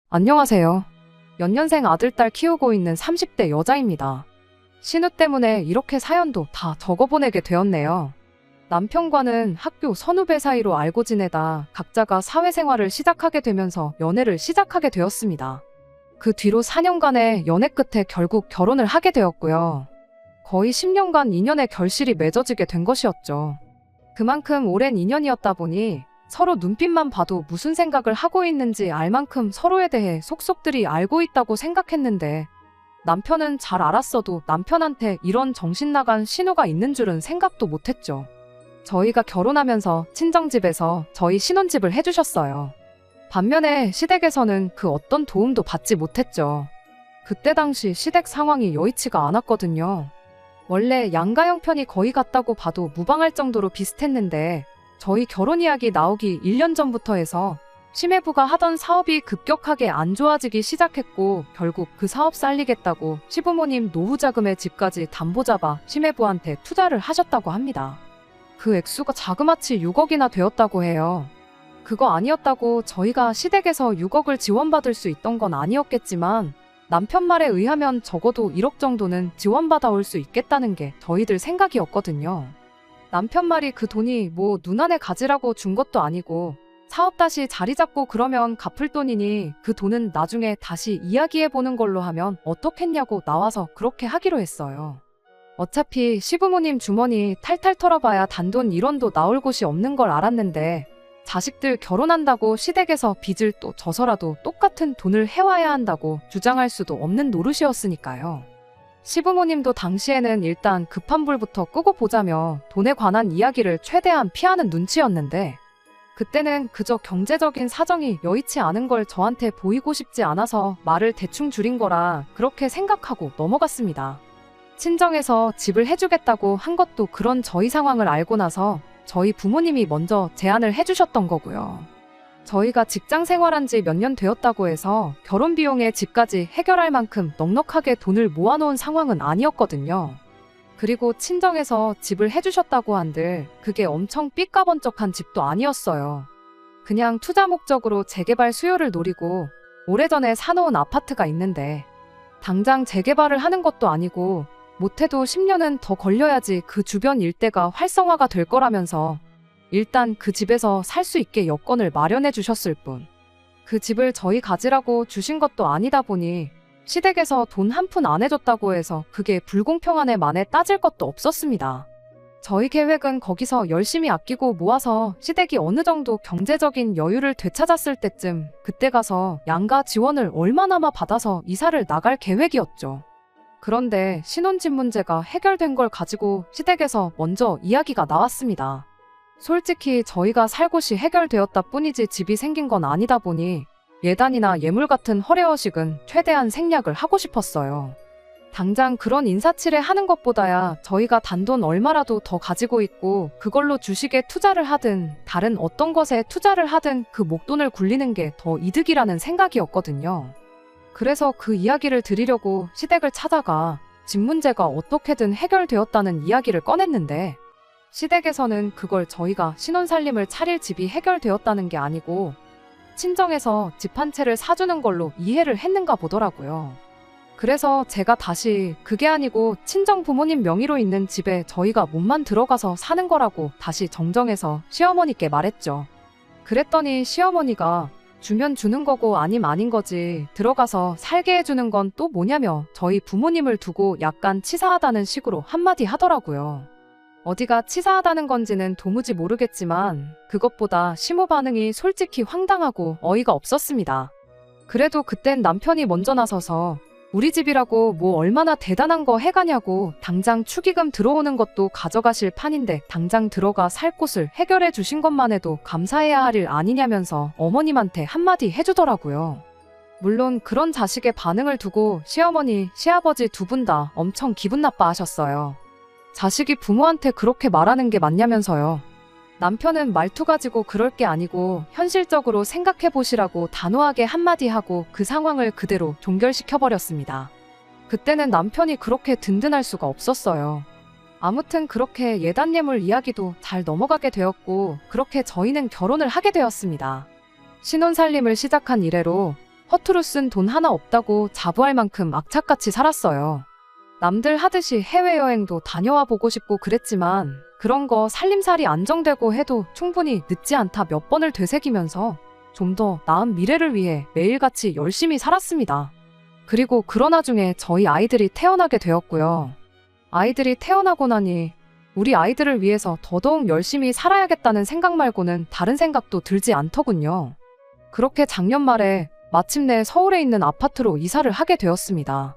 안녕하세요. 연년생 아들, 딸 키우고 있는 30대 여자입니다. 신우 때문에 이렇게 사연도 다 적어보내게 되었네요. 남편과는 학교 선후배 사이로 알고 지내다 각자가 사회생활을 시작하게 되면서 연애를 시작하게 되었습니다. 그 뒤로 4년간의 연애 끝에 결국 결혼을 하게 되었고요. 거의 10년간 인연의 결실이 맺어지게 된 것이었죠. 그만큼 오랜 인연이었다 보니 서로 눈빛만 봐도 무슨 생각을 하고 있는지 알 만큼 서로에 대해 속속들이 알고 있다고 생각했는데, 남편은 잘 알았어도 남편한테 이런 정신나간 신우가 있는 줄은 생각도 못했죠. 저희가 결혼하면서 친정집에서 저희 신혼집을 해주셨어요. 반면에 시댁에서는 그 어떤 도움도 받지 못했죠. 그때 당시 시댁 상황이 여의치가 않았거든요. 원래 양가 형편이 거의 같다고 봐도 무방할 정도로 비슷했는데, 저희 결혼 이야기 나오기 1년 전부터 해서 시매부가 하던 사업이 급격하게 안 좋아지기 시작했고, 결국 그 사업 살리겠다고 시부모님 노후자금의 집까지 담보 잡아 시매부한테 투자를 하셨다고 합니다. 그 액수가 자그마치 6억이나 되었다고 해요. 그거 아니었다고 저희가 시댁에서 6억을 지원받을 수 있던 건 아니었겠지만, 남편 말에 의하면 적어도 1억 정도는 지원받아 올 수 있겠다는 게 저희들 생각이었거든요. 남편 말이 그 돈이 뭐 눈안에 가지라고 준 것도 아니고, 사업 다시 자리 잡고 그러면 갚을 돈이니 그 돈은 나중에 다시 이야기해보는 걸로 하면 어떻겠냐고 나와서 그렇게 하기로 했어요. 어차피 시부모님 주머니 탈탈 털어봐야 단돈 1원도 나올 곳이 없는 걸 알았는데, 자식들 결혼한다고 시댁에서 빚을 또 져서라도 똑같은 돈을 해와야 한다고 주장할 수도 없는 노릇이었으니까요. 시부모님도 당시에는 일단 급한 불부터 끄고 보자며 돈에 관한 이야기를 최대한 피하는 눈치였는데, 그때는 그저 경제적인 사정이 여의치 않은 걸 저한테 보이고 싶지 않아서 말을 대충 줄인 거라 그렇게 생각하고 넘어갔습니다. 친정에서 집을 해주겠다고 한 것도 그런 저희 상황을 알고 나서 저희 부모님이 먼저 제안을 해주셨던 거고요. 저희가 직장 생활한 지 몇 년 되었다고 해서 결혼 비용에 집까지 해결할 만큼 넉넉하게 돈을 모아놓은 상황은 아니었거든요. 그리고 친정에서 집을 해주셨다고 한들 그게 엄청 삐까번쩍한 집도 아니었어요. 그냥 투자 목적으로 재개발 수요를 노리고 오래전에 사놓은 아파트가 있는데, 당장 재개발을 하는 것도 아니고 못해도 10년은 더 걸려야지 그 주변 일대가 활성화가 될 거라면서 일단 그 집에서 살 수 있게 여건을 마련해 주셨을 뿐, 그 집을 저희 가지라고 주신 것도 아니다 보니 시댁에서 돈 한 푼 안 해줬다고 해서 그게 불공평하네 만에 따질 것도 없었습니다. 저희 계획은 거기서 열심히 아끼고 모아서 시댁이 어느 정도 경제적인 여유를 되찾았을 때쯤 그때 가서 양가 지원을 얼마나마 받아서 이사를 나갈 계획이었죠. 그런데 신혼집 문제가 해결된 걸 가지고 시댁에서 먼저 이야기가 나왔습니다. 솔직히 저희가 살 곳이 해결되었다 뿐이지 집이 생긴 건 아니다 보니 예단이나 예물 같은 허례허식은 최대한 생략을 하고 싶었어요. 당장 그런 인사치레 하는 것보다야 저희가 단돈 얼마라도 더 가지고 있고 그걸로 주식에 투자를 하든 다른 어떤 것에 투자를 하든 그 목돈을 굴리는 게 더 이득이라는 생각이었거든요. 그래서 그 이야기를 드리려고 시댁을 찾아가 집 문제가 어떻게든 해결되었다는 이야기를 꺼냈는데, 시댁에서는 그걸 저희가 신혼살림을 차릴 집이 해결되었다는 게 아니고 친정에서 집 한 채를 사주는 걸로 이해를 했는가 보더라고요. 그래서 제가 다시 그게 아니고 친정 부모님 명의로 있는 집에 저희가 몸만 들어가서 사는 거라고 다시 정정해서 시어머니께 말했죠. 그랬더니 시어머니가 주면 주는 거고 아님 아닌 거지 들어가서 살게 해주는 건 또 뭐냐며 저희 부모님을 두고 약간 치사하다는 식으로 한마디 하더라고요. 어디가 치사하다는 건지는 도무지 모르겠지만 그것보다 시모 반응이 솔직히 황당하고 어이가 없었습니다. 그래도 그땐 남편이 먼저 나서서 우리 집이라고 뭐 얼마나 대단한 거 해가냐고, 당장 축의금 들어오는 것도 가져가실 판인데 당장 들어가 살 곳을 해결해 주신 것만 해도 감사해야 할 일 아니냐면서 어머님한테 한마디 해주더라고요. 물론 그런 자식의 반응을 두고 시어머니, 시아버지 두 분 다 엄청 기분 나빠하셨어요. 자식이 부모한테 그렇게 말하는 게 맞냐면서요. 남편은 말투 가지고 그럴 게 아니고 현실적으로 생각해보시라고 단호하게 한마디 하고 그 상황을 그대로 종결시켜버렸습니다. 그때는 남편이 그렇게 든든할 수가 없었어요. 아무튼 그렇게 예단예물 이야기도 잘 넘어가게 되었고, 그렇게 저희는 결혼을 하게 되었습니다. 신혼살림을 시작한 이래로 허투루 쓴 돈 하나 없다고 자부할 만큼 악착같이 살았어요. 남들 하듯이 해외여행도 다녀와 보고 싶고 그랬지만 그런 거 살림살이 안정되고 해도 충분히 늦지 않다 몇 번을 되새기면서 좀 더 나은 미래를 위해 매일같이 열심히 살았습니다. 그리고 그런 와중에 저희 아이들이 태어나게 되었고요. 아이들이 태어나고 나니 우리 아이들을 위해서 더더욱 열심히 살아야겠다는 생각 말고는 다른 생각도 들지 않더군요. 그렇게 작년 말에 마침내 서울에 있는 아파트로 이사를 하게 되었습니다.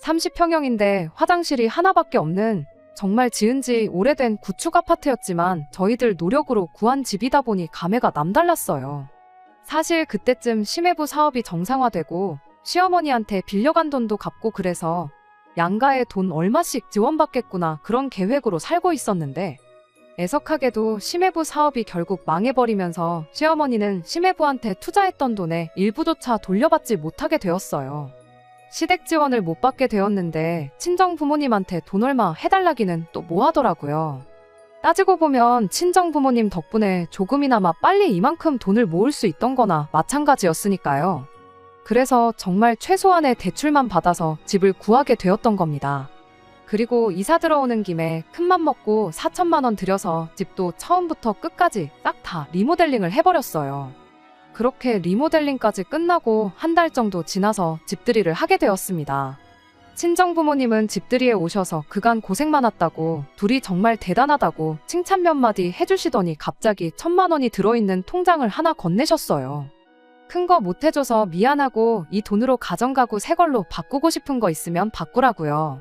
30평형인데 화장실이 하나밖에 없는 정말 지은 지 오래된 구축 아파트였지만 저희들 노력으로 구한 집이다 보니 감회가 남달랐어요. 사실 그때쯤 심해부 사업이 정상화되고 시어머니한테 빌려간 돈도 갚고 그래서 양가에 돈 얼마씩 지원받겠구나 그런 계획으로 살고 있었는데 애석하게도 심해부 사업이 결국 망해버리면서 시어머니는 심해부한테 투자했던 돈의 일부조차 돌려받지 못하게 되었어요. 시댁 지원을 못 받게 되었는데 친정 부모님한테 돈 얼마 해달라기는 또 뭐하더라고요. 따지고 보면 친정 부모님 덕분에 조금이나마 빨리 이만큼 돈을 모을 수 있던 거나 마찬가지였으니까요. 그래서 정말 최소한의 대출만 받아서 집을 구하게 되었던 겁니다. 그리고 이사 들어오는 김에 큰맘 먹고 4천만 원 들여서 집도 처음부터 끝까지 싹 다 리모델링을 해버렸어요. 그렇게 리모델링까지 끝나고 한 달 정도 지나서 집들이를 하게 되었습니다. 친정 부모님은 집들이에 오셔서 그간 고생 많았다고 둘이 정말 대단하다고 칭찬 몇 마디 해주시더니 갑자기 1,000만 원이 들어있는 통장을 하나 건네셨어요. 큰 거 못 해줘서 미안하고 이 돈으로 가정가구 새 걸로 바꾸고 싶은 거 있으면 바꾸라고요.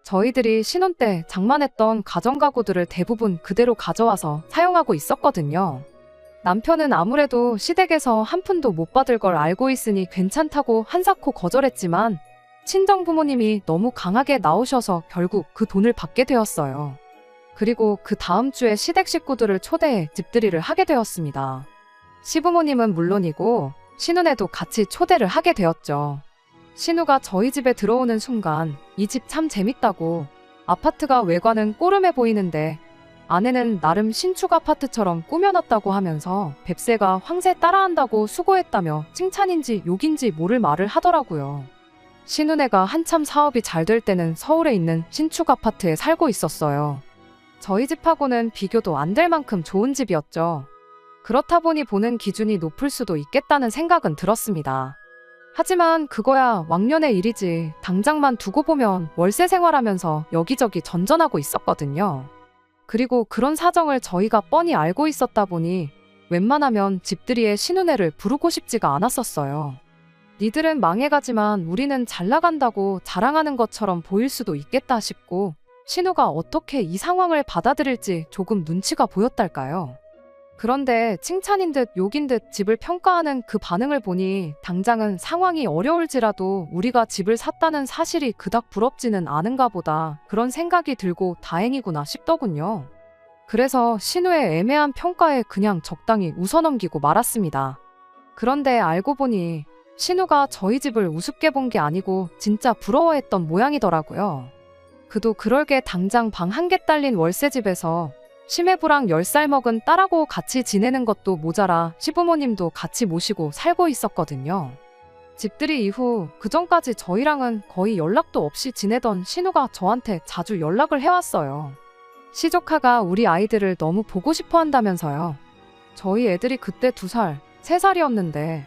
저희들이 신혼 때 장만했던 가정가구들을 대부분 그대로 가져와서 사용하고 있었거든요. 남편은 아무래도 시댁에서 한 푼도 못 받을 걸 알고 있으니 괜찮다고 한사코 거절했지만 친정 부모님이 너무 강하게 나오셔서 결국 그 돈을 받게 되었어요. 그리고 그 다음 주에 시댁 식구들을 초대해 집들이를 하게 되었습니다. 시부모님은 물론이고 신우네도 같이 초대를 하게 되었죠. 신우가 저희 집에 들어오는 순간 이 집 참 재밌다고, 아파트가 외관은 꼬름해 보이는데 아내는 나름 신축 아파트처럼 꾸며놨다고 하면서 뱁새가 황새 따라한다고 수고했다며 칭찬인지 욕인지 모를 말을 하더라고요. 신우네가 한참 사업이 잘 될 때는 서울에 있는 신축 아파트에 살고 있었어요. 저희 집하고는 비교도 안 될 만큼 좋은 집이었죠. 그렇다 보니 보는 기준이 높을 수도 있겠다는 생각은 들었습니다. 하지만 그거야 왕년의 일이지 당장만 두고 보면 월세 생활하면서 여기저기 전전하고 있었거든요. 그리고 그런 사정을 저희가 뻔히 알고 있었다 보니 웬만하면 집들이에 신우네를 부르고 싶지가 않았었어요. 니들은 망해가지만 우리는 잘 나간다고 자랑하는 것처럼 보일 수도 있겠다 싶고 신우가 어떻게 이 상황을 받아들일지 조금 눈치가 보였달까요. 그런데 칭찬인 듯 욕인 듯 집을 평가하는 그 반응을 보니 당장은 상황이 어려울지라도 우리가 집을 샀다는 사실이 그닥 부럽지는 않은가 보다 그런 생각이 들고 다행이구나 싶더군요. 그래서 신우의 애매한 평가에 그냥 적당히 웃어넘기고 말았습니다. 그런데 알고 보니 신우가 저희 집을 우습게 본 게 아니고 진짜 부러워했던 모양이더라고요. 그도 그럴게 당장 방 한 개 딸린 월세집에서 심해부랑 10살 먹은 딸하고 같이 지내는 것도 모자라 시부모님도 같이 모시고 살고 있었거든요. 집들이 이후 그전까지 저희랑은 거의 연락도 없이 지내던 신우가 저한테 자주 연락을 해왔어요. 시조카가 우리 아이들을 너무 보고 싶어 한다면서요. 저희 애들이 그때 2살, 3살이었는데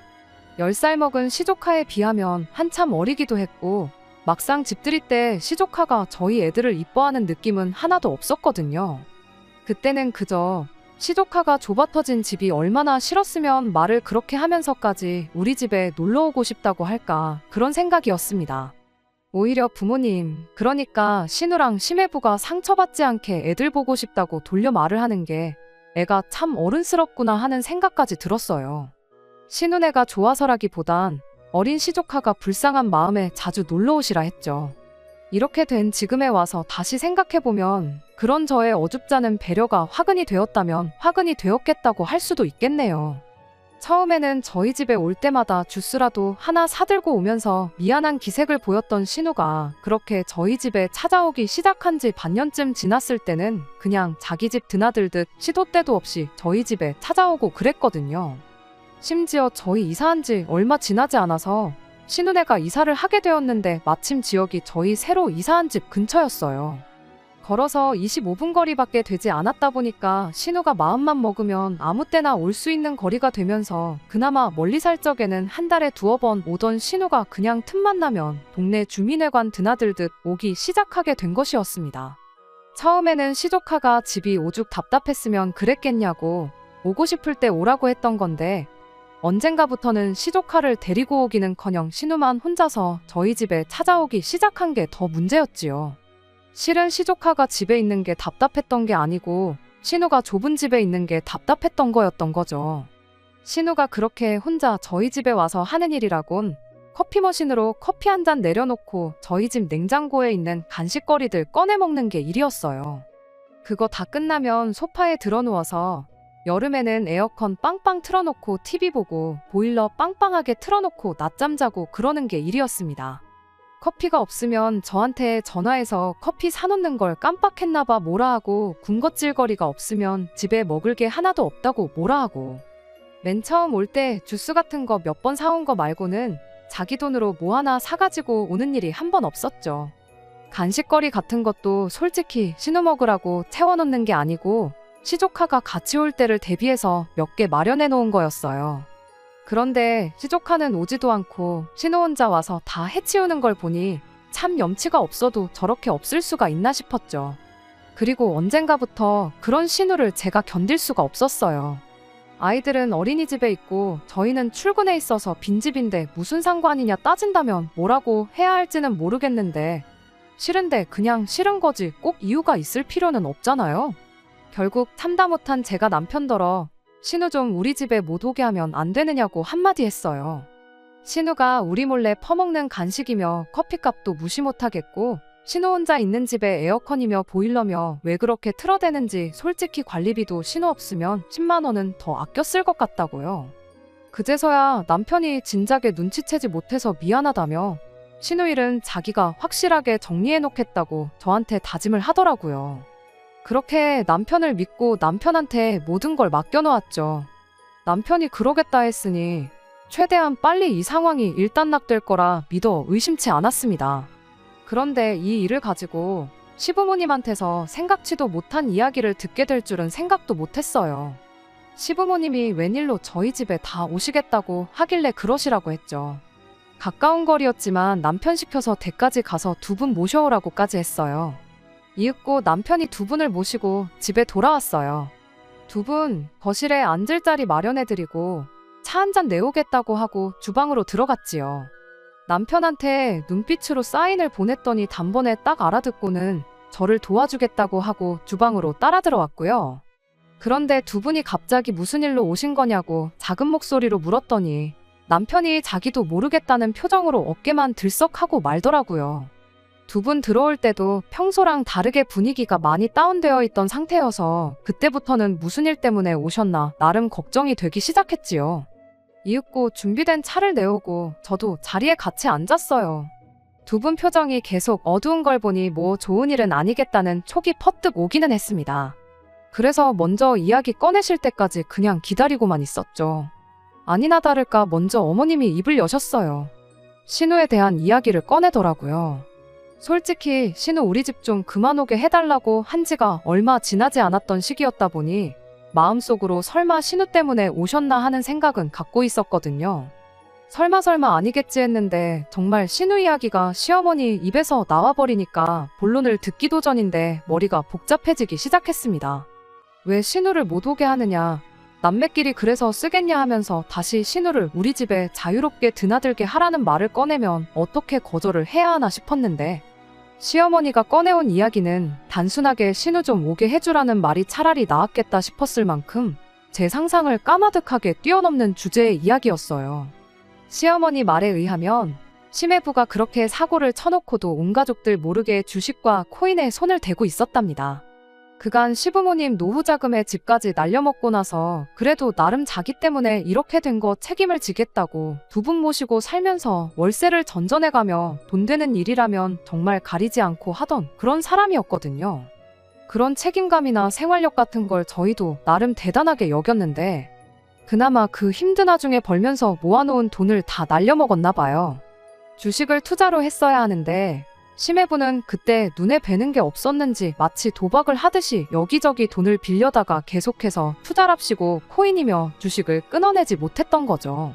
10살 먹은 시조카에 비하면 한참 어리기도 했고 막상 집들이 때 시조카가 저희 애들을 이뻐하는 느낌은 하나도 없었거든요. 그때는 그저 시조카가 좁아터진 집이 얼마나 싫었으면 말을 그렇게 하면서까지 우리 집에 놀러오고 싶다고 할까 그런 생각이었습니다. 오히려 부모님, 그러니까 신우랑 심해부가 상처받지 않게 애들 보고 싶다고 돌려 말을 하는 게 애가 참 어른스럽구나 하는 생각까지 들었어요. 신우네가 좋아서라기보단 어린 시조카가 불쌍한 마음에 자주 놀러오시라 했죠. 이렇게 된 지금에 와서 다시 생각해보면 그런 저의 어줍잖은 배려가 화근이 되었다면 화근이 되었겠다고 할 수도 있겠네요. 처음에는 저희 집에 올 때마다 주스라도 하나 사들고 오면서 미안한 기색을 보였던 신우가 그렇게 저희 집에 찾아오기 시작한 지 반년쯤 지났을 때는 그냥 자기 집 드나들듯 시도 때도 없이 저희 집에 찾아오고 그랬거든요. 심지어 저희 이사한 지 얼마 지나지 않아서 신우네가 이사를 하게 되었는데 마침 지역이 저희 새로 이사한 집 근처였어요. 걸어서 25분 거리밖에 되지 않았다 보니까 신우가 마음만 먹으면 아무 때나 올 수 있는 거리가 되면서 그나마 멀리 살 적에는 한 달에 2번 오던 신우가 그냥 틈만 나면 동네 주민회관 드나들듯 오기 시작하게 된 것이었습니다. 처음에는 시조카가 집이 오죽 답답했으면 그랬겠냐고 오고 싶을 때 오라고 했던 건데 언젠가부터는 시조카를 데리고 오기는커녕 신우만 혼자서 저희 집에 찾아오기 시작한 게 더 문제였지요. 실은 시조카가 집에 있는 게 답답했던 게 아니고 신우가 좁은 집에 있는 게 답답했던 거였던 거죠. 신우가 그렇게 혼자 저희 집에 와서 하는 일이라곤 커피 머신으로 커피 한 잔 내려놓고 저희 집 냉장고에 있는 간식거리들 꺼내 먹는 게 일이었어요. 그거 다 끝나면 소파에 들어 누워서 여름에는 에어컨 빵빵 틀어놓고 TV 보고 보일러 빵빵하게 틀어놓고 낮잠 자고 그러는 게 일이었습니다. 커피가 없으면 저한테 전화해서 커피 사놓는 걸 깜빡했나봐 뭐라 하고 군것질거리가 없으면 집에 먹을 게 하나도 없다고 뭐라 하고 맨 처음 올 때 주스 같은 거 몇 번 사온 거 말고는 자기 돈으로 뭐 하나 사가지고 오는 일이 한 번 없었죠. 간식거리 같은 것도 솔직히 신우 먹으라고 채워놓는 게 아니고 시조카가 같이 올 때를 대비해서 몇 개 마련해 놓은 거였어요. 그런데 시조카는 오지도 않고 신우 혼자 와서 다 해치우는 걸 보니 참 염치가 없어도 저렇게 없을 수가 있나 싶었죠. 그리고 언젠가부터 그런 신우를 제가 견딜 수가 없었어요. 아이들은 어린이집에 있고 저희는 출근해 있어서 빈집인데 무슨 상관이냐 따진다면 뭐라고 해야 할지는 모르겠는데 싫은데 그냥 싫은 거지 꼭 이유가 있을 필요는 없잖아요. 결국 참다 못한 제가 남편더러 신우 좀 우리 집에 못 오게 하면 안 되느냐고 한마디 했어요. 신우가 우리 몰래 퍼먹는 간식이며 커피값도 무시 못하겠고 신우 혼자 있는 집에 에어컨이며 보일러며 왜 그렇게 틀어대는지 솔직히 관리비도 신우 없으면 10만 원은 더 아껴 쓸 것 같다고요. 그제서야 남편이 진작에 눈치채지 못해서 미안하다며 신우 일은 자기가 확실하게 정리해놓겠다고 저한테 다짐을 하더라고요. 그렇게 남편을 믿고 남편한테 모든 걸 맡겨놓았죠. 남편이 그러겠다 했으니 최대한 빨리 이 상황이 일단락될 거라 믿어 의심치 않았습니다. 그런데 이 일을 가지고 시부모님한테서 생각지도 못한 이야기를 듣게 될 줄은 생각도 못했어요. 시부모님이 웬일로 저희 집에 다 오시겠다고 하길래 그러시라고 했죠. 가까운 거리였지만 남편 시켜서 댁까지 가서 2분 모셔오라고까지 했어요. 이윽고 남편이 2분을 모시고 집에 돌아왔어요. 2분 거실에 앉을 자리 마련해드리고 차 한 잔 내오겠다고 하고 주방으로 들어갔지요. 남편한테 눈빛으로 사인을 보냈더니 단번에 딱 알아듣고는 저를 도와주겠다고 하고 주방으로 따라 들어왔고요. 그런데 2분이 갑자기 무슨 일로 오신 거냐고 작은 목소리로 물었더니 남편이 자기도 모르겠다는 표정으로 어깨만 들썩하고 말더라고요. 2분 들어올 때도 평소랑 다르게 분위기가 많이 다운되어 있던 상태여서 그때부터는 무슨 일 때문에 오셨나 나름 걱정이 되기 시작했지요. 이윽고 준비된 차를 내오고 저도 자리에 같이 앉았어요. 2분 표정이 계속 어두운 걸 보니 뭐 좋은 일은 아니겠다는 촉이 퍼뜩 오기는 했습니다. 그래서 먼저 이야기 꺼내실 때까지 그냥 기다리고만 있었죠. 아니나 다를까 먼저 어머님이 입을 여셨어요. 신우에 대한 이야기를 꺼내더라고요. 솔직히 신우 우리 집 좀 그만 오게 해달라고 한 지가 얼마 지나지 않았던 시기였다 보니 마음속으로 설마 신우 때문에 오셨나 하는 생각은 갖고 있었거든요. 설마 아니겠지 했는데 정말 신우 이야기가 시어머니 입에서 나와버리니까 본론을 듣기도 전인데 머리가 복잡해지기 시작했습니다. 왜 신우를 못 오게 하느냐, 남매끼리 그래서 쓰겠냐 하면서 다시 신우를 우리 집에 자유롭게 드나들게 하라는 말을 꺼내면 어떻게 거절을 해야 하나 싶었는데 시어머니가 꺼내온 이야기는 단순하게 신우 좀 오게 해주라는 말이 차라리 나았겠다 싶었을 만큼 제 상상을 까마득하게 뛰어넘는 주제의 이야기였어요. 시어머니 말에 의하면 심해부가 그렇게 사고를 쳐놓고도 온 가족들 모르게 주식과 코인에 손을 대고 있었답니다. 그간 시부모님 노후 자금에 집까지 날려먹고 나서 그래도 나름 자기 때문에 이렇게 된 거 책임을 지겠다고 2분 모시고 살면서 월세를 전전해가며 돈 되는 일이라면 정말 가리지 않고 하던 그런 사람이었거든요. 그런 책임감이나 생활력 같은 걸 저희도 나름 대단하게 여겼는데 그나마 그 힘든 와중에 벌면서 모아놓은 돈을 다 날려먹었나 봐요. 주식을 투자로 했어야 하는데 심해부는 그때 눈에 뵈는 게 없었는지 마치 도박을 하듯이 여기저기 돈을 빌려다가 계속해서 투자랍시고 코인이며 주식을 끊어내지 못했던 거죠.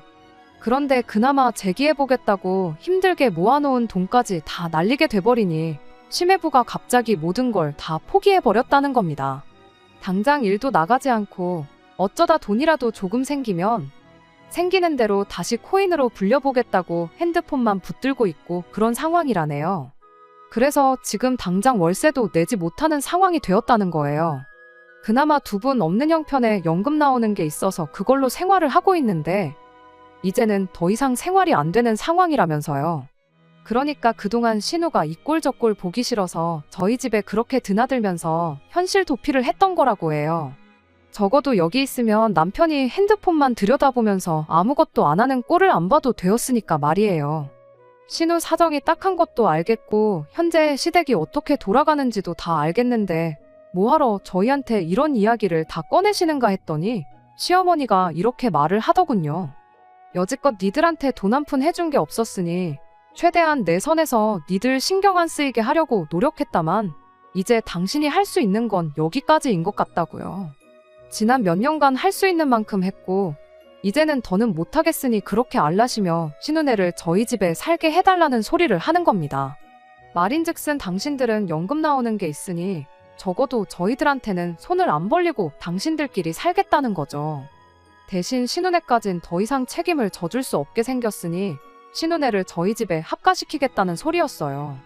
그런데 그나마 재기해보겠다고 힘들게 모아놓은 돈까지 다 날리게 돼버리니 심해부가 갑자기 모든 걸 다 포기해버렸다는 겁니다. 당장 일도 나가지 않고 어쩌다 돈이라도 조금 생기면 생기는 대로 다시 코인으로 불려보겠다고 핸드폰만 붙들고 있고 그런 상황이라네요. 그래서 지금 당장 월세도 내지 못하는 상황이 되었다는 거예요. 그나마 두 분 없는 형편에 연금 나오는 게 있어서 그걸로 생활을 하고 있는데 이제는 더 이상 생활이 안 되는 상황이라면서요. 그러니까 그동안 신우가 이 꼴 저 꼴 보기 싫어서 저희 집에 그렇게 드나들면서 현실 도피를 했던 거라고 해요. 적어도 여기 있으면 남편이 핸드폰만 들여다보면서 아무것도 안 하는 꼴을 안 봐도 되었으니까 말이에요. 신우 사정이 딱한 것도 알겠고 현재 시댁이 어떻게 돌아가는지도 다 알겠는데 뭐하러 저희한테 이런 이야기를 다 꺼내시는가 했더니 시어머니가 이렇게 말을 하더군요. 여지껏 니들한테 돈 한 푼 해준 게 없었으니 최대한 내 선에서 니들 신경 안 쓰이게 하려고 노력했다만 이제 당신이 할 수 있는 건 여기까지인 것 같다고요. 지난 몇 년간 할 수 있는 만큼 했고 이제는 더는 못하겠으니 그렇게 알라시며 신우네를 저희 집에 살게 해달라는 소리를 하는 겁니다. 말인즉슨 당신들은 연금 나오는 게 있으니 적어도 저희들한테는 손을 안 벌리고 당신들끼리 살겠다는 거죠. 대신 신우네까진 더 이상 책임을 져줄 수 없게 생겼으니 신우네를 저희 집에 합가시키겠다는 소리였어요.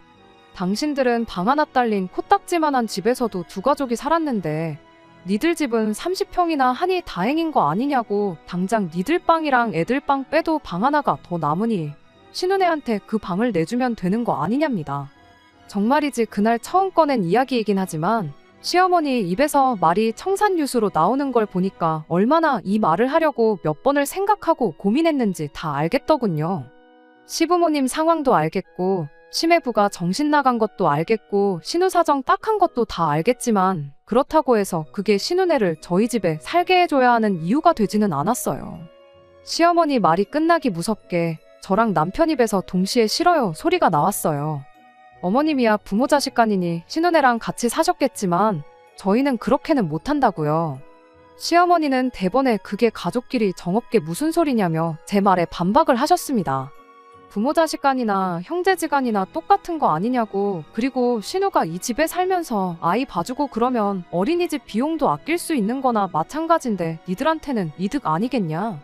당신들은 방 하나 딸린 코딱지만한 집에서도 두 가족이 살았는데 니들 집은 30평이나 하니 다행인 거 아니냐고 당장 니들 방이랑 애들 방 빼도 방 하나가 더 남으니 신우네한테 그 방을 내주면 되는 거 아니냐입니다. 정말이지 그날 처음 꺼낸 이야기이긴 하지만 시어머니 입에서 말이 청산유수로 나오는 걸 보니까 얼마나 이 말을 하려고 몇 번을 생각하고 고민했는지 다 알겠더군요. 시부모님 상황도 알겠고 심해부가 정신 나간 것도 알겠고 신우 사정 딱한 것도 다 알겠지만 그렇다고 해서 그게 신우네를 저희 집에 살게 해줘야 하는 이유가 되지는 않았어요. 시어머니 말이 끝나기 무섭게 저랑 남편 입에서 동시에 싫어요 소리가 나왔어요. 어머님이야 부모 자식 간이니 신우네랑 같이 사셨겠지만 저희는 그렇게는 못한다고요. 시어머니는 대번에 그게 가족끼리 정없게 무슨 소리냐며 제 말에 반박을 하셨습니다. 부모 자식간이나 형제지간이나 똑같은 거 아니냐고. 그리고 신우가 이 집에 살면서 아이 봐주고 그러면 어린이집 비용도 아낄 수 있는 거나 마찬가지인데 니들한테는 이득 아니겠냐.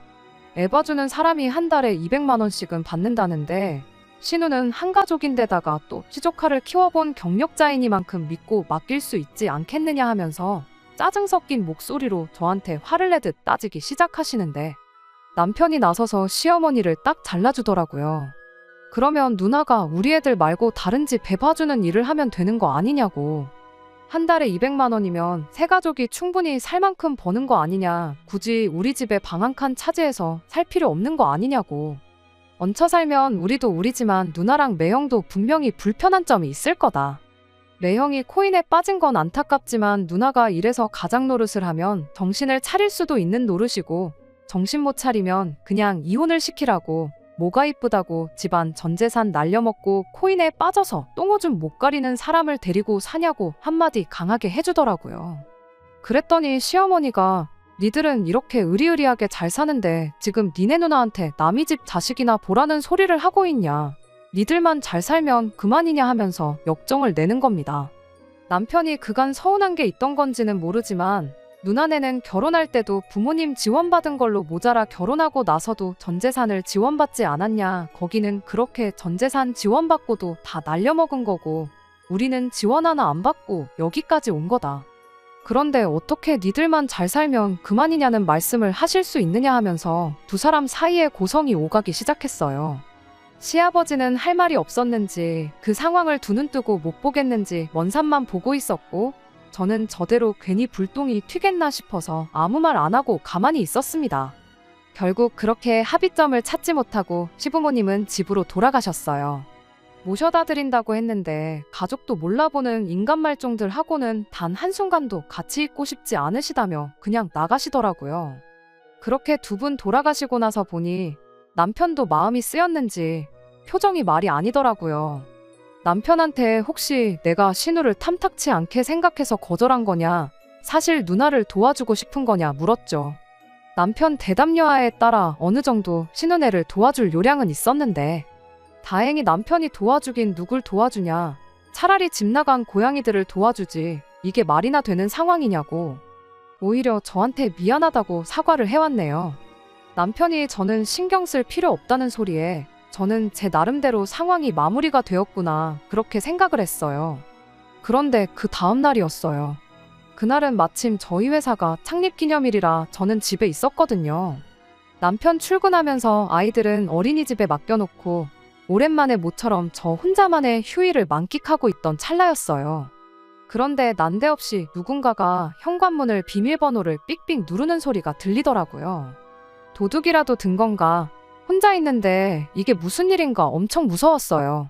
애 봐주는 사람이 한 달에 200만 원씩은 받는다는데 신우는 한 가족인데다가 또 시조카를 키워본 경력자이니만큼 믿고 맡길 수 있지 않겠느냐 하면서 짜증 섞인 목소리로 저한테 화를 내듯 따지기 시작하시는데 남편이 나서서 시어머니를 딱 잘라주더라고요. 그러면 누나가 우리 애들 말고 다른 집 애 봐주는 일을 하면 되는 거 아니냐고. 한 달에 200만 원이면 세 가족이 충분히 살 만큼 버는 거 아니냐. 굳이 우리 집에 방 한 칸 차지해서 살 필요 없는 거 아니냐고. 얹혀 살면 우리도 우리지만 누나랑 매형도 분명히 불편한 점이 있을 거다. 매형이 코인에 빠진 건 안타깝지만 누나가 이래서 가장 노릇을 하면 정신을 차릴 수도 있는 노릇이고 정신 못 차리면 그냥 이혼을 시키라고. 뭐가 이쁘다고 집안 전 재산 날려먹고 코인에 빠져서 똥오줌 못 가리는 사람을 데리고 사냐고 한마디 강하게 해주더라고요. 그랬더니 시어머니가 니들은 이렇게 의리의리하게 잘 사는데 지금 니네 누나한테 남의 집 자식이나 보라는 소리를 하고 있냐. 니들만 잘 살면 그만이냐 하면서 역정을 내는 겁니다. 남편이 그간 서운한 게 있던 건지는 모르지만 누나네는 결혼할 때도 부모님 지원받은 걸로 모자라 결혼하고 나서도 전재산을 지원받지 않았냐. 거기는 그렇게 전재산 지원받고도 다 날려먹은 거고 우리는 지원 하나 안 받고 여기까지 온 거다. 그런데 어떻게 니들만 잘 살면 그만이냐는 말씀을 하실 수 있느냐 하면서 두 사람 사이에 고성이 오가기 시작했어요. 시아버지는 할 말이 없었는지 그 상황을 두 눈 뜨고 못 보겠는지 먼 산만 보고 있었고 저는 저대로 괜히 불똥이 튀겠나 싶어서 아무 말 안 하고 가만히 있었습니다. 결국 그렇게 합의점을 찾지 못하고 시부모님은 집으로 돌아가셨어요. 모셔다 드린다고 했는데 가족도 몰라보는 인간 말종들 하고는 단 한순간도 같이 있고 싶지 않으시다며 그냥 나가시더라고요. 그렇게 두 분 돌아가시고 나서 보니 남편도 마음이 쓰였는지 표정이 말이 아니더라고요. 남편한테 혹시 내가 신우를 탐탁치 않게 생각해서 거절한 거냐, 사실 누나를 도와주고 싶은 거냐 물었죠. 남편 대답 여하에 따라 어느 정도 신우네를 도와줄 요량은 있었는데 다행히 남편이 도와주긴 누굴 도와주냐, 차라리 집 나간 고양이들을 도와주지 이게 말이나 되는 상황이냐고 오히려 저한테 미안하다고 사과를 해왔네요. 남편이 저는 신경 쓸 필요 없다는 소리에 저는 제 나름대로 상황이 마무리가 되었구나 그렇게 생각을 했어요. 그런데 그 다음 날이었어요. 그날은 마침 저희 회사가 창립기념일이라 저는 집에 있었거든요. 남편 출근하면서 아이들은 어린이집에 맡겨놓고 오랜만에 모처럼 저 혼자만의 휴일을 만끽하고 있던 찰나였어요. 그런데 난데없이 누군가가 현관문을 비밀번호를 삑삑 누르는 소리가 들리더라고요. 도둑이라도 든 건가? 혼자 있는데 이게 무슨 일인가 엄청 무서웠어요.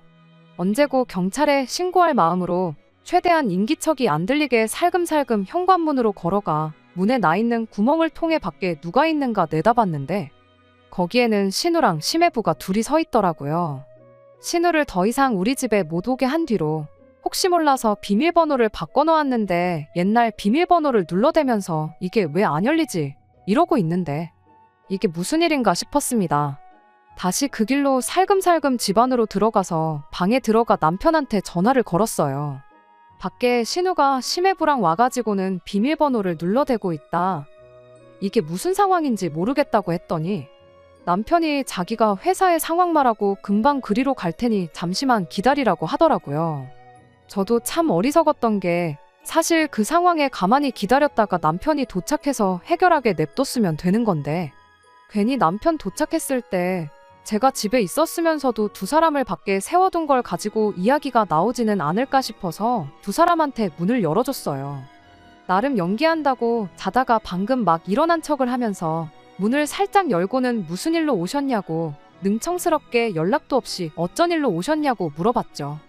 언제고 경찰에 신고할 마음으로 최대한 인기척이 안 들리게 살금살금 현관문으로 걸어가 문에 나 있는 구멍을 통해 밖에 누가 있는가 내다봤는데 거기에는 신우랑 심해부가 둘이 서 있더라고요. 신우를 더 이상 우리 집에 못 오게 한 뒤로 혹시 몰라서 비밀번호를 바꿔놓았는데 옛날 비밀번호를 눌러대면서 이게 왜 안 열리지? 이러고 있는데 이게 무슨 일인가 싶었습니다. 다시 그 길로 살금살금 집 안으로 들어가서 방에 들어가 남편한테 전화를 걸었어요. 밖에 신우가 심해부랑 와가지고는 비밀번호를 눌러대고 있다. 이게 무슨 상황인지 모르겠다고 했더니 남편이 자기가 회사의 상황 말하고 금방 그리로 갈 테니 잠시만 기다리라고 하더라고요. 저도 참 어리석었던 게 사실 그 상황에 가만히 기다렸다가 남편이 도착해서 해결하게 냅뒀으면 되는 건데 괜히 남편 도착했을 때 제가 집에 있었으면서도 두 사람을 밖에 세워둔 걸 가지고 이야기가 나오지는 않을까 싶어서 두 사람한테 문을 열어줬어요. 나름 연기한다고 자다가 방금 막 일어난 척을 하면서 문을 살짝 열고는 무슨 일로 오셨냐고 능청스럽게 연락도 없이 어쩐 일로 오셨냐고 물어봤죠.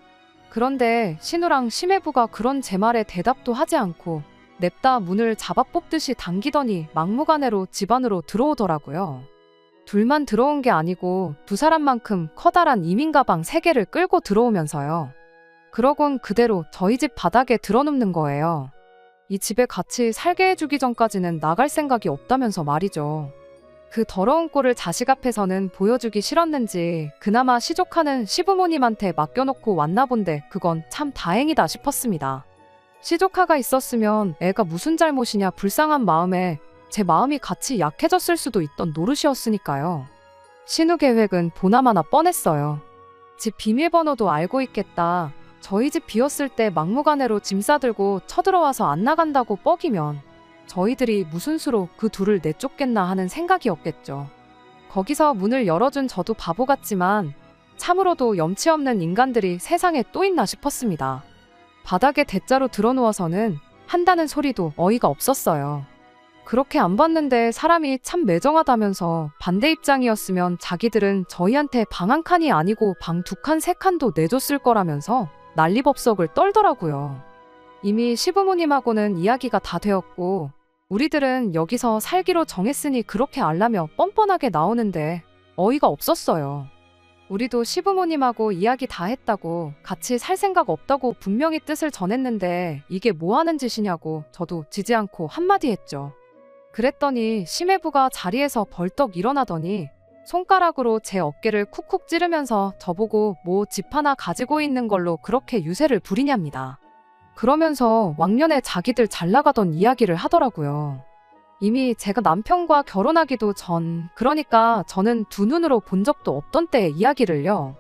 그런데 신우랑 심해부가 그런 제 말에 대답도 하지 않고 냅다 문을 잡아 뽑듯이 당기더니 막무가내로 집 안으로 들어오더라고요. 둘만 들어온 게 아니고 두 사람만큼 커다란 이민 가방 3개를 끌고 들어오면서요. 그러곤 그대로 저희 집 바닥에 드러눕는 거예요. 이 집에 같이 살게 해주기 전까지는 나갈 생각이 없다면서 말이죠. 그 더러운 꼴을 자식 앞에서는 보여주기 싫었는지 그나마 시족하는 시부모님한테 맡겨놓고 왔나 본데 그건 참 다행이다 싶었습니다. 시조카가 있었으면 애가 무슨 잘못이냐 불쌍한 마음에 제 마음이 같이 약해졌을 수도 있던 노릇이었으니까요. 신우 계획은 보나마나 뻔했어요. 집 비밀번호도 알고 있겠다. 저희 집 비었을 때 막무가내로 짐 싸들고 쳐들어와서 안 나간다고 뻐기면 저희들이 무슨 수로 그 둘을 내쫓겠나 하는 생각이었겠죠. 거기서 문을 열어준 저도 바보 같지만 참으로도 염치 없는 인간들이 세상에 또 있나 싶었습니다. 바닥에 대자로 드러누워서는 한다는 소리도 어이가 없었어요. 그렇게 안 봤는데 사람이 참 매정하다면서 반대 입장이었으면 자기들은 저희한테 방 한 칸이 아니고 방 2칸, 3칸도 내줬을 거라면서 난리법석을 떨더라고요. 이미 시부모님하고는 이야기가 다 되었고 우리들은 여기서 살기로 정했으니 그렇게 알라며 뻔뻔하게 나오는데 어이가 없었어요. 우리도 시부모님하고 이야기 다 했다고 같이 살 생각 없다고 분명히 뜻을 전했는데 이게 뭐 하는 짓이냐고 저도 지지 않고 한마디 했죠. 그랬더니 심해부가 자리에서 벌떡 일어나더니 손가락으로 제 어깨를 쿡쿡 찌르면서 저보고 뭐 집 하나 가지고 있는 걸로 그렇게 유세를 부리냐입니다. 그러면서 왕년에 자기들 잘 나가던 이야기를 하더라고요. 이미 제가 남편과 결혼하기도 전, 그러니까 저는 두 눈으로 본 적도 없던 때의 이야기를요.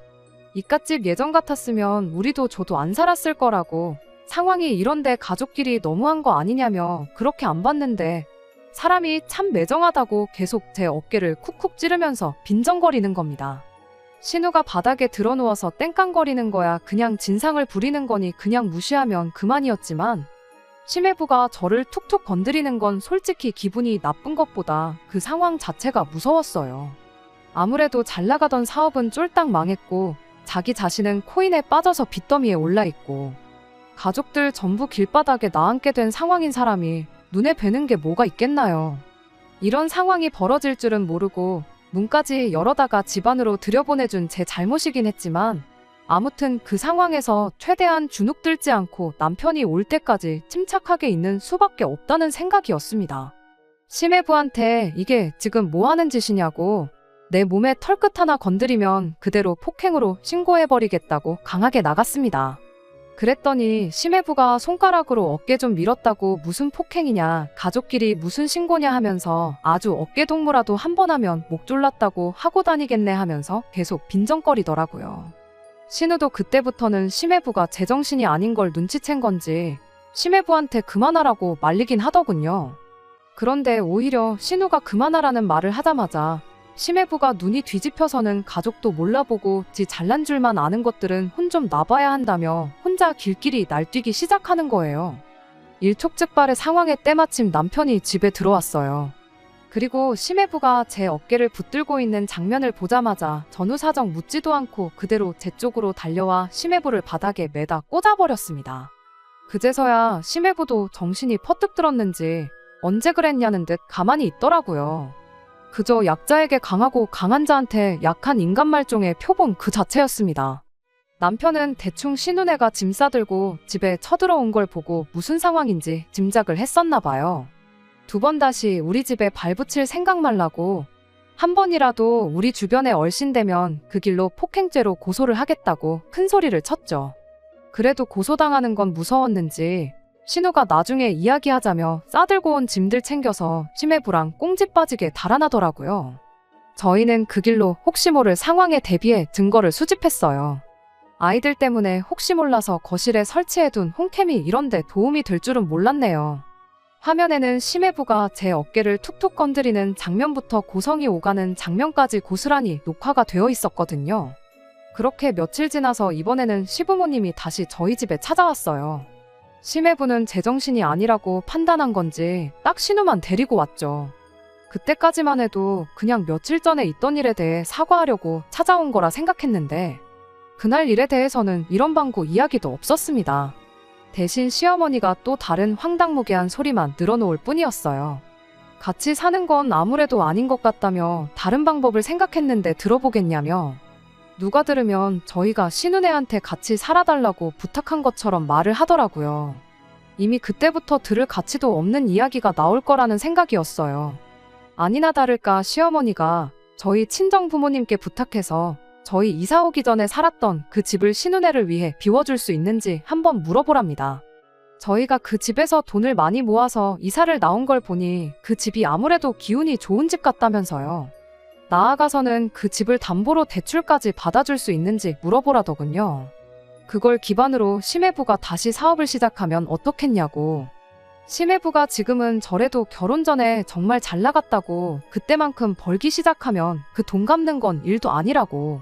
이깟집 예전 같았으면 우리도 저도 안 살았을 거라고 상황이 이런데 가족끼리 너무한 거 아니냐며 그렇게 안 봤는데 사람이 참 매정하다고 계속 제 어깨를 쿡쿡 찌르면서 빈정거리는 겁니다. 신우가 바닥에 드러누워서 땡깡거리는 거야 그냥 진상을 부리는 거니 그냥 무시하면 그만이었지만 심해부가 저를 툭툭 건드리는 건 솔직히 기분이 나쁜 것보다 그 상황 자체가 무서웠어요. 아무래도 잘 나가던 사업은 쫄딱 망했고 자기 자신은 코인에 빠져서 빚더미에 올라있고 가족들 전부 길바닥에 나앉게 된 상황인 사람이 눈에 뵈는 게 뭐가 있겠나요. 이런 상황이 벌어질 줄은 모르고 문까지 열어다가 집 안으로 들여보내준 제 잘못이긴 했지만 아무튼 그 상황에서 최대한 주눅 들지 않고 남편이 올 때까지 침착하게 있는 수밖에 없다는 생각이었습니다. 심해부한테 이게 지금 뭐 하는 짓이냐고, 내 몸에 털끝 하나 건드리면 그대로 폭행으로 신고해버리겠다고 강하게 나갔습니다. 그랬더니 심해부가 손가락으로 어깨 좀 밀었다고 무슨 폭행이냐, 가족끼리 무슨 신고냐 하면서 아주 어깨동무라도 한 번 하면 목 졸랐다고 하고 다니겠네 하면서 계속 빈정거리더라고요. 신우도 그때부터는 심해부가 제정신이 아닌 걸 눈치챈 건지 심해부한테 그만하라고 말리긴 하더군요. 그런데 오히려 신우가 그만하라는 말을 하자마자 심해부가 눈이 뒤집혀서는 가족도 몰라보고 지 잘난 줄만 아는 것들은 혼 좀 놔봐야 한다며 혼자 길길이 날뛰기 시작하는 거예요. 일촉즉발의 상황에 때마침 남편이 집에 들어왔어요. 그리고 심해부가 제 어깨를 붙들고 있는 장면을 보자마자 전후사정 묻지도 않고 그대로 제 쪽으로 달려와 심해부를 바닥에 매다 꽂아버렸습니다. 그제서야 심해부도 정신이 퍼뜩 들었는지 언제 그랬냐는 듯 가만히 있더라고요. 그저 약자에게 강하고 강한 자한테 약한 인간 말종의 표본 그 자체였습니다. 남편은 대충 신우네가 짐 싸들고 집에 쳐들어온 걸 보고 무슨 상황인지 짐작을 했었나 봐요. 두 번 다시 우리 집에 발붙일 생각 말라고, 한 번이라도 우리 주변에 얼씬되면 그 길로 폭행죄로 고소를 하겠다고 큰 소리를 쳤죠. 그래도 고소당하는 건 무서웠는지 신우가 나중에 이야기하자며 싸들고 온 짐들 챙겨서 심해부랑 꽁지 빠지게 달아나더라고요. 저희는 그 길로 혹시 모를 상황에 대비해 증거를 수집했어요. 아이들 때문에 혹시 몰라서 거실에 설치해둔 홈캠이 이런데 도움이 될 줄은 몰랐네요. 화면에는 심해부가 제 어깨를 툭툭 건드리는 장면부터 고성이 오가는 장면까지 고스란히 녹화가 되어 있었거든요. 그렇게 며칠 지나서 이번에는 시부모님이 다시 저희 집에 찾아왔어요. 심해부는 제정신이 아니라고 판단한 건지 딱 신우만 데리고 왔죠. 그때까지만 해도 그냥 며칠 전에 있던 일에 대해 사과하려고 찾아온 거라 생각했는데 그날 일에 대해서는 이런 방구 이야기도 없었습니다. 대신 시어머니가 또 다른 황당무계한 소리만 늘어놓을 뿐이었어요. 같이 사는 건 아무래도 아닌 것 같다며 다른 방법을 생각했는데 들어보겠냐며, 누가 들으면 저희가 신우네한테 같이 살아달라고 부탁한 것처럼 말을 하더라고요. 이미 그때부터 들을 가치도 없는 이야기가 나올 거라는 생각이었어요. 아니나 다를까 시어머니가 저희 친정부모님께 부탁해서 저희 이사 오기 전에 살았던 그 집을 신우네를 위해 비워줄 수 있는지 한번 물어보랍니다. 저희가 그 집에서 돈을 많이 모아서 이사를 나온 걸 보니 그 집이 아무래도 기운이 좋은 집 같다면서요. 나아가서는 그 집을 담보로 대출까지 받아줄 수 있는지 물어보라더군요. 그걸 기반으로 심해부가 다시 사업을 시작하면 어떻겠냐고. 심해부가 지금은 저래도 결혼 전에 정말 잘 나갔다고 그때만큼 벌기 시작하면 그 돈 갚는 건 일도 아니라고.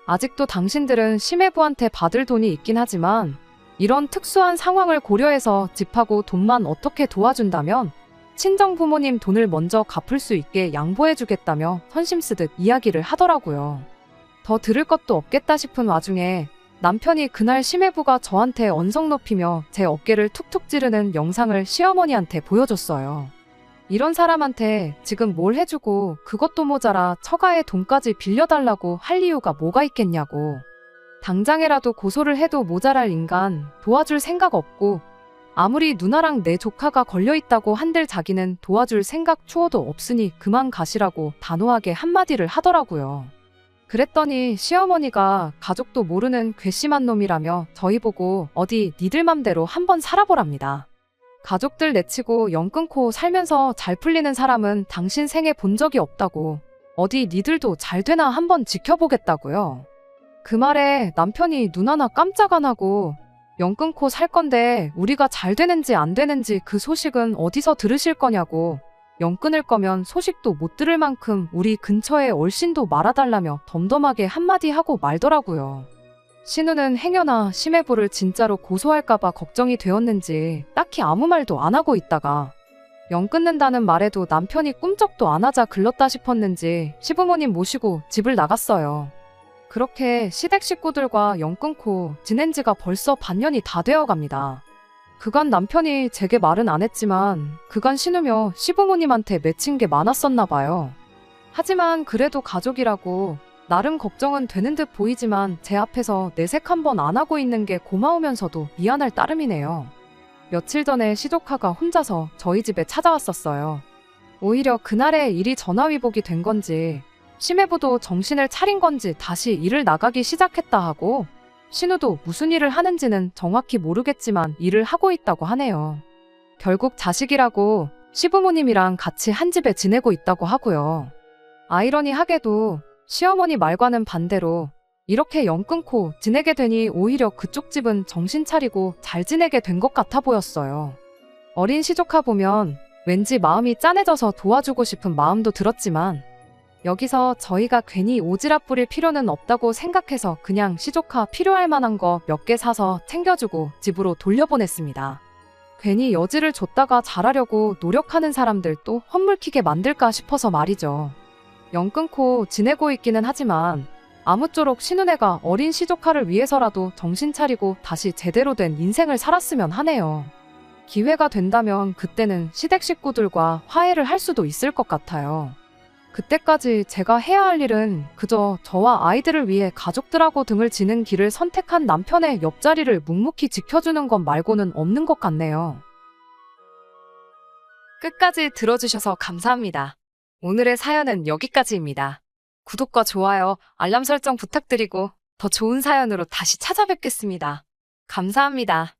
아직도 당신들은 심해부한테 받을 돈이 있긴 하지만 이런 특수한 상황을 고려해서 집하고 돈만 어떻게 도와준다면 친정 부모님 돈을 먼저 갚을 수 있게 양보해주겠다며 선심 쓰듯 이야기를 하더라고요. 더 들을 것도 없겠다 싶은 와중에 남편이 그날 심해부가 저한테 언성 높이며 제 어깨를 툭툭 찌르는 영상을 시어머니한테 보여줬어요. 이런 사람한테 지금 뭘 해주고 그것도 모자라 처가의 돈까지 빌려달라고 할 이유가 뭐가 있겠냐고. 당장에라도 고소를 해도 모자랄 인간 도와줄 생각 없고 아무리 누나랑 내 조카가 걸려있다고 한들 자기는 도와줄 생각 추호도 없으니 그만 가시라고 단호하게 한마디를 하더라고요. 그랬더니 시어머니가 가족도 모르는 괘씸한 놈이라며 저희 보고 어디 니들 맘대로 한번 살아보랍니다. 가족들 내치고 연 끊고 살면서 잘 풀리는 사람은 당신 생에 본 적이 없다고. 어디 니들도 잘 되나 한번 지켜보겠다고요. 그 말에 남편이 눈 하나 깜짝 안 하고 연 끊고 살 건데 우리가 잘 되는지 안 되는지 그 소식은 어디서 들으실 거냐고. 연 끊을 거면 소식도 못 들을 만큼 우리 근처에 얼씬도 말아달라며 덤덤하게 한마디 하고 말더라고요. 신우는 행여나 심해부를 진짜로 고소할까봐 걱정이 되었는지 딱히 아무 말도 안 하고 있다가 연 끊는다는 말에도 남편이 꿈쩍도 안 하자 글렀다 싶었는지 시부모님 모시고 집을 나갔어요. 그렇게 시댁 식구들과 연 끊고 지낸 지가 벌써 반년이 다 되어 갑니다. 그간 남편이 제게 말은 안 했지만 그간 신우며 시부모님한테 맺힌 게 많았었나 봐요. 하지만 그래도 가족이라고 나름 걱정은 되는 듯 보이지만 제 앞에서 내색 한번 안 하고 있는 게 고마우면서도 미안할 따름이네요. 며칠 전에 시조카가 혼자서 저희 집에 찾아왔었어요. 오히려 그날의 일이 전화위복이 된 건지 심해부도 정신을 차린 건지 다시 일을 나가기 시작했다 하고 신우도 무슨 일을 하는지는 정확히 모르겠지만 일을 하고 있다고 하네요. 결국 자식이라고 시부모님이랑 같이 한 집에 지내고 있다고 하고요. 아이러니하게도 시어머니 말과는 반대로 이렇게 연 끊고 지내게 되니 오히려 그쪽 집은 정신 차리고 잘 지내게 된 것 같아 보였어요. 어린 시조카 보면 왠지 마음이 짠해져서 도와주고 싶은 마음도 들었지만 여기서 저희가 괜히 오지랖 부릴 필요는 없다고 생각해서 그냥 시조카 필요할 만한 거 몇 개 사서 챙겨주고 집으로 돌려보냈습니다. 괜히 여지를 줬다가 잘하려고 노력하는 사람들 또 헛물키게 만들까 싶어서 말이죠. 연 끊고 지내고 있기는 하지만 아무쪼록 신우네가 어린 시조카를 위해서라도 정신 차리고 다시 제대로 된 인생을 살았으면 하네요. 기회가 된다면 그때는 시댁 식구들과 화해를 할 수도 있을 것 같아요. 그때까지 제가 해야 할 일은 그저 저와 아이들을 위해 가족들하고 등을 지는 길을 선택한 남편의 옆자리를 묵묵히 지켜주는 것 말고는 없는 것 같네요. 끝까지 들어주셔서 감사합니다. 오늘의 사연은 여기까지입니다. 구독과 좋아요, 알람 설정 부탁드리고 더 좋은 사연으로 다시 찾아뵙겠습니다. 감사합니다.